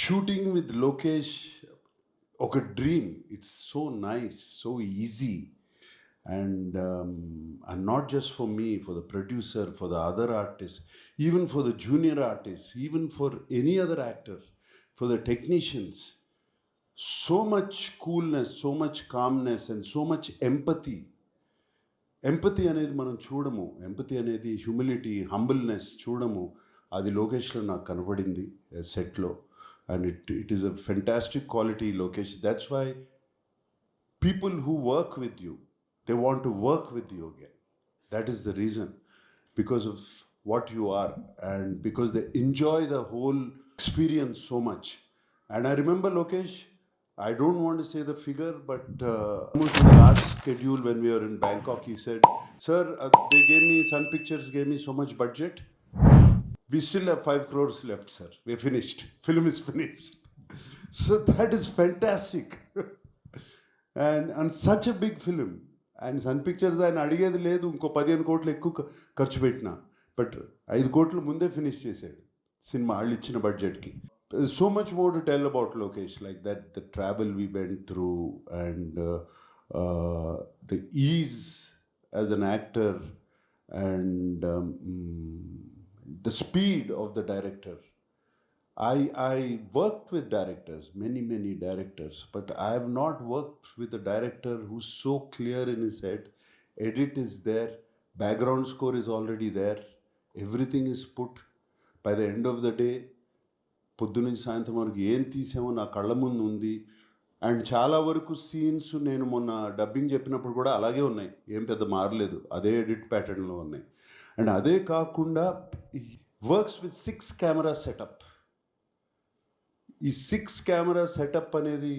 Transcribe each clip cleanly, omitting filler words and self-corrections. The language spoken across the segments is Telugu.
shooting with Lokesh, ఒక dream. It's so nice, so easy. And not just for me, for the producer, for the other artists, even for the junior artists, even for any other actor, for the technicians. So much coolness, so much calmness, and so much empathy. Empathy అనేది మనం చూడము, ఎంపతి అనేది హ్యూమిలిటీ, హంబుల్నెస్ చూడము. అది లోకేష్లో నాకు కనబడింది సెట్లో. And it is a fantastic quality Lokesh. That's why people who work with you, they want to work with you again. That is the reason, because of what you are, and because they enjoy the whole experience so much. And I remember Lokesh, I don't want to say the figure, but almost in the last schedule when we were in Bangkok, he said, "Sir, they gave me, Sun Pictures gave me so much budget. We still have 5 crores left, sir. We're finished. Film is finished." So that is fantastic. And such a big film. ఆయన సన్ పిక్చర్స్ ఆయన అడిగేది లేదు, ఇంకో 15 కోట్లు ఎక్కువ ఖర్చు పెట్టినా, బట్ 5 కోట్లు ముందే ఫినిష్ చేశాడు సినిమా వాళ్ళు ఇచ్చిన బడ్జెట్కి. So much more to tell about Lokesh, like that the travel we went through, and the is as an actor, and the speed of the director. I worked with directors, many directors, but I have not worked with a director who's so clear in his head. Edit is there, background score is already there, everything is put. By the end of the day, పొద్దు నుంచి సాయంత్రం వరకు ఏం తీసామో నా కళ్ళ ముందు ఉంది. అండ్ చాలా వరకు సీన్స్ నేను మొన్న డబ్బింగ్ చెప్పినప్పుడు కూడా అలాగే ఉన్నాయి, ఏం పెద్ద మారలేదు, అదే ఎడిట్ ప్యాటర్న్లో ఉన్నాయి. అండ్ అదే కాకుండా వర్క్స్ విత్ 6 కెమెరా సెటప్. ఈ 6 కెమెరా సెటప్ అనేది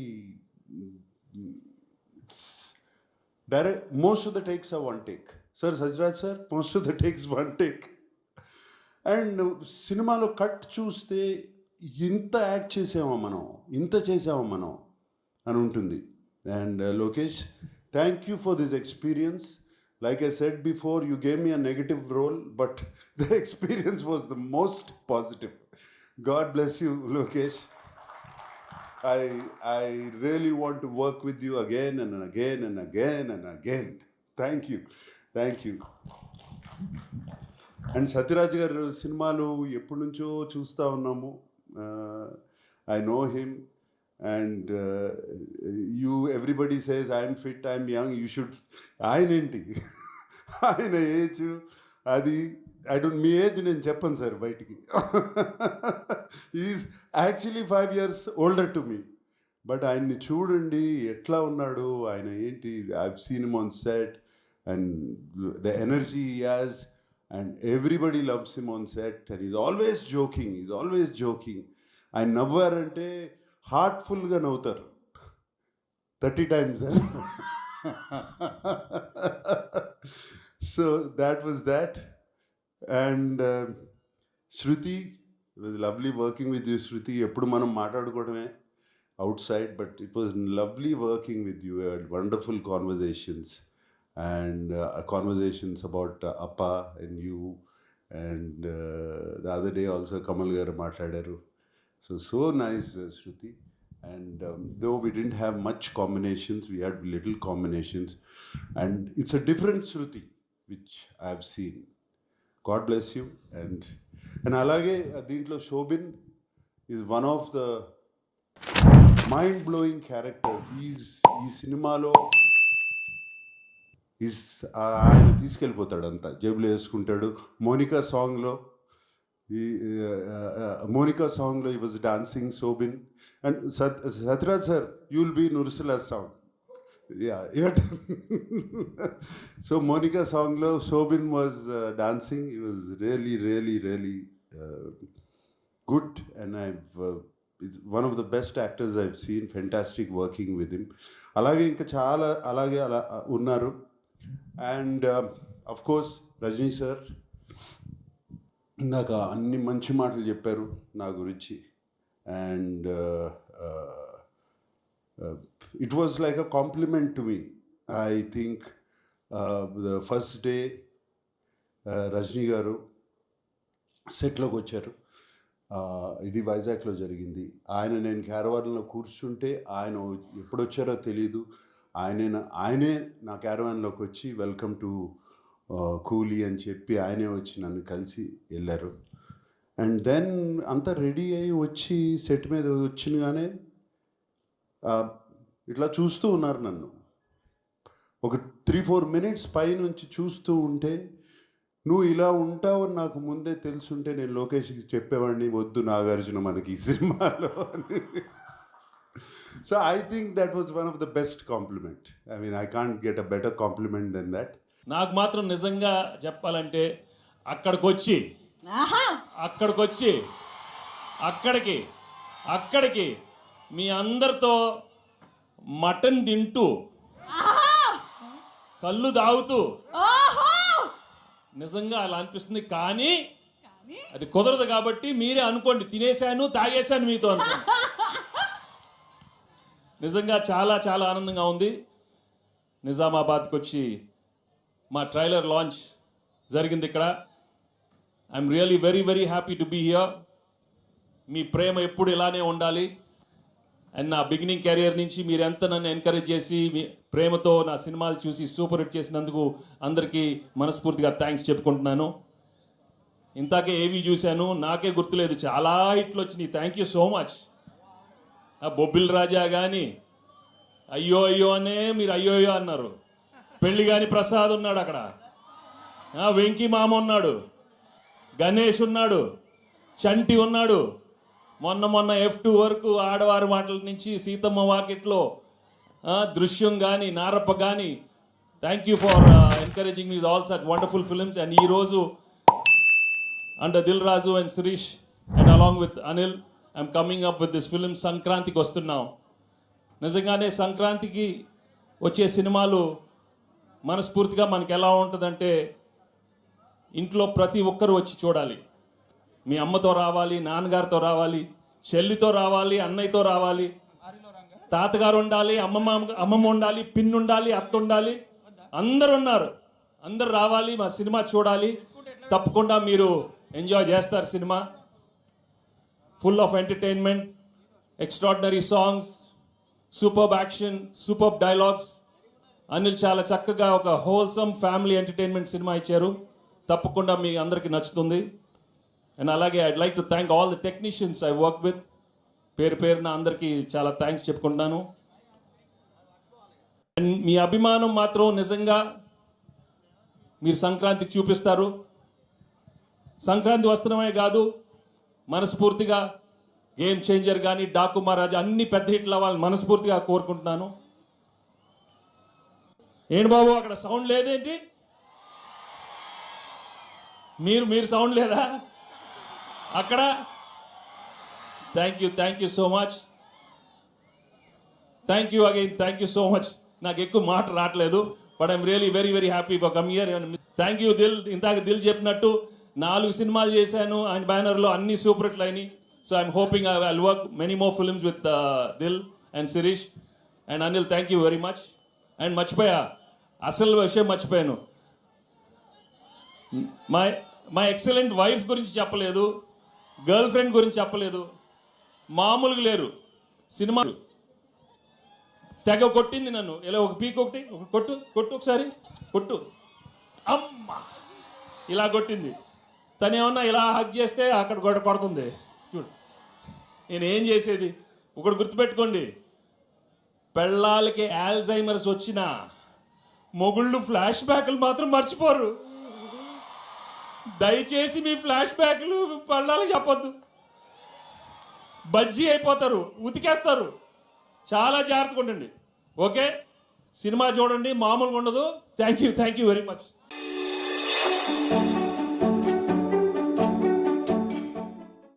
direct, most of the takes are 1 take. Sir సజ్రాజ్ sir, most of the takes 1 take. And సినిమాలో కట్ చూస్తే ఇంత యాక్ట్ చేసామా మనం, ఇంత చేసామా మనం అని ఉంటుంది. And Lokesh, thank you for this experience. Like I said before, you gave me a negative role, but the experience was the most positive. God bless you, Lokesh. I really want to work with you again and again and again and again. Thank you. Thank you. And Sathyaraj గారు సినిమాలు ఎప్పటి నుంచో చూస్తూ ఉన్నాము. I know him, and everybody says I'm fit, I'm young, you should. ఆయన ఏంటి, ఆయన ఏజ్ అది, ఐ డోంట్, మీ ఏజ్ నేను చెప్పను సార్ బయటికి. Is actually 5 years older to me. But ఆయన్ని చూడండి ఎట్లా ఉన్నాడు, ఆయన ఏంటి, I've seen him on set, and the energy he has, and everybody loves him on set, and he's always joking. ఆయన నవ్వారంటే హార్ట్ఫుల్గా నవ్వుతారు 30 times. So that was that. And Shruti, it was lovely working with you, Shruti. ఎప్పుడు మనం మాట్లాడుకోవడమే outside, but it was lovely working with you. We had wonderful conversations, and conversations about Appa and you, and the other day also Kamal garu matladaru. So nice, Shruti. And though we didn't have much combinations, we had little combinations, and it's a different Shruti which I have seen. God bless you. And alage deentlo Shobin is one of the mind-blowing characters. He's ఈ సినిమాలో ఆయన తీసుకెళ్ళిపోతాడు, అంతా జేబులో వేసుకుంటాడు. మోనికా సాంగ్లో ఈ was dancing Shobin. And Sathyaraj sir, you will be నుర్సులా సాంగ్. సో మోనికా సాంగ్లో Shobin was dancing. He was really good, and is one of the best actors I've seen. Fantastic working with him. అలాగే ఇంకా చాలా అలాగే అలా ఉన్నారు. And of course Rajini sir, ఇందాక అన్ని మంచి మాటలు చెప్పారు నా గురించి. And it was like a compliment to me. I think the first day Rajini garu సెట్లోకి వచ్చారు. ఇది వైజాగ్లో జరిగింది. నేను క్యారవాన్లో కూర్చుంటే ఆయన ఎప్పుడొచ్చారో తెలీదు. ఆయనే నా క్యారవాన్లోకి వచ్చి వెల్కమ్ టు కూలీ అని చెప్పి ఆయనే వచ్చి నన్ను కలిసి వెళ్ళారు. అండ్ దెన్ అంతా రెడీ అయ్యి వచ్చి సెట్ మీద వచ్చినగానే ఇట్లా చూస్తూ ఉన్నారు నన్ను. ఒక 3-4 మినిట్స్ పైనుంచి చూస్తూ ఉంటే, నువ్వు ఇలా ఉంటావని నాకు ముందే తెలుసుంటే నేను లోకేష్కి చెప్పేవాడిని, వద్దు నాగార్జున మనకి ఈ సినిమాలో అని. So I think that was one of the best compliment. I mean I can't get a better compliment then that. నాకు మాత్రం నిజంగా చెప్పాలంటే అక్కడికి మీ అందరితో మటన్ తింటూ కళ్ళు తాగుతూ నిజంగా అలా అనిపిస్తుంది. కానీ అది కుదరదు కాబట్టి మీరే అనుకోండి, తినేశాను తాగేశాను మీతో అనుకోండి. నిజంగా చాలా చాలా ఆనందంగా ఉంది. నిజామాబాద్కి వచ్చి మా ట్రైలర్ లాంచ్ జరిగింది ఇక్కడ. I'm really very very happy to be here. మీ ప్రేమ ఎప్పుడు ఇలానే ఉండాలి. అండ్ నా బిగినింగ్ కెరియర్ నుంచి మీరు ఎంత నన్ను ఎంకరేజ్ చేసి మీ ప్రేమతో నా సినిమాలు చూసి సూపర్ హిట్ చేసినందుకు అందరికీ మనస్ఫూర్తిగా థ్యాంక్స్ చెప్పుకుంటున్నాను. ఇంతాకే ఏవి చూశాను, నాకే గుర్తులేదు, చాలా హిట్లు వచ్చినాయి. Thank you so much. ఆ బొబ్బిల్ రాజా కానీ అయ్యో అయ్యో అనే మీరు అయ్యో అయ్యో అన్నారు. పెళ్లి కాని ప్రసాద్ ఉన్నాడు అక్కడ, వెంకీ మామ ఉన్నాడు, గణేష్ ఉన్నాడు, చంటి ఉన్నాడు. మొన్న F2 వరకు ఆడవారి మాటల నుంచి సీతమ్మ వాకిట్లో దృశ్యం కానీ నారప్ప కానీ. Thank you for encouraging me all such wonderful films. And ఈరోజు under Dil Raju and Suresh and along with Anil I'm coming up with this film. సంక్రాంతికి వస్తున్నాం. నిజంగానే సంక్రాంతికి వచ్చే సినిమాలు మనస్ఫూర్తిగా మనకి ఎలా ఉంటుందంటే, ఇంట్లో ప్రతి ఒక్కరు వచ్చి చూడాలి. మీ అమ్మతో రావాలి, నాన్నగారితో రావాలి, చెల్లితో రావాలి, అన్నయ్యతో రావాలి, తాతగారు ఉండాలి, అమ్మమ్మ ఉండాలి, పిన్ ఉండాలి, అత్త ఉండాలి, అందరు ఉన్నారు. అందరు రావాలి, మా సినిమా చూడాలి. తప్పకుండా మీరు ఎంజాయ్ చేస్తారు. Cinema full of entertainment, extraordinary songs, superb action, superb dialogues. Anil చాలా చక్కగా ఒక హోల్సమ్ ఫ్యామిలీ ఎంటర్టైన్మెంట్ సినిమా ఇచ్చారు. తప్పకుండా మీ అందరికీ నచ్చుతుంది. అండ్ అలాగే I'd like to thank all the technicians I work with. పేరున అందరికీ చాలా థ్యాంక్స్ చెప్పుకుంటున్నాను. అండ్ మీ అభిమానం మాత్రం నిజంగా మీరు సంక్రాంతికి చూపిస్తారు. సంక్రాంతి వస్త్రమే కాదు, మనస్ఫూర్తిగా గేమ్ చేంజర్ కానీ, డాకు మహారాజా అన్ని పెద్ద హిట్లు అవ్వాలని మనస్ఫూర్తిగా కోరుకుంటున్నాను. ఏంటి బాబు అక్కడ సౌండ్ లేదేంటి? మీరు సౌండ్ లేదా అక్కడ? Thank you so much. Thank you again, thank you so much. నాకు ఎక్కువ మాట రావట్లేదు, but I'm really very very happy for come here. Thank you Dil. ఇందాక దిల్ చెప్పినట్టు 4 సినిమాలు చేశాను ఆయన బ్యానర్లో, అన్ని సూపర్ హిట్లు అయినాయి. So I'm hoping I will work many more films with Dil and Shirish and Anil. Thank you very much. And మర్చిపోయా, అసలు విషయం మర్చిపోయాను. మా ఎక్సలెంట్ వైఫ్ గురించి చెప్పలేదు, గర్ల్ ఫ్రెండ్ గురించి చెప్పలేదు. మామూలుగా లేరు. సినిమా తెగ కొట్టింది నన్ను. ఇలా ఒక పీక్ ఒకటి కొట్టు ఒకసారి కొట్టు, అమ్మ ఇలా కొట్టింది. తను ఏమన్నా ఇలా హగ్ చేస్తే అక్కడ కొడుతుంది. చూడు నేను ఏం చేసేది. ఒకటి గుర్తుపెట్టుకోండి, పెళ్ళాలకి ఆల్జైమర్స్ వచ్చినా మొగుళ్ళు ఫ్లాష్ బ్యాక్లు మాత్రం మర్చిపోరు. దయచేసి మీ ఫ్లాష్ బ్యాక్లు పెళ్ళాలకు చెప్పొద్దు, బజ్జీ అయిపోతారు, ఉతికేస్తారు. చాలా జాగ్రత్తగా ఉండండి. ఓకే, సినిమా చూడండి, మామూలుగా ఉండదు. Thank you very much.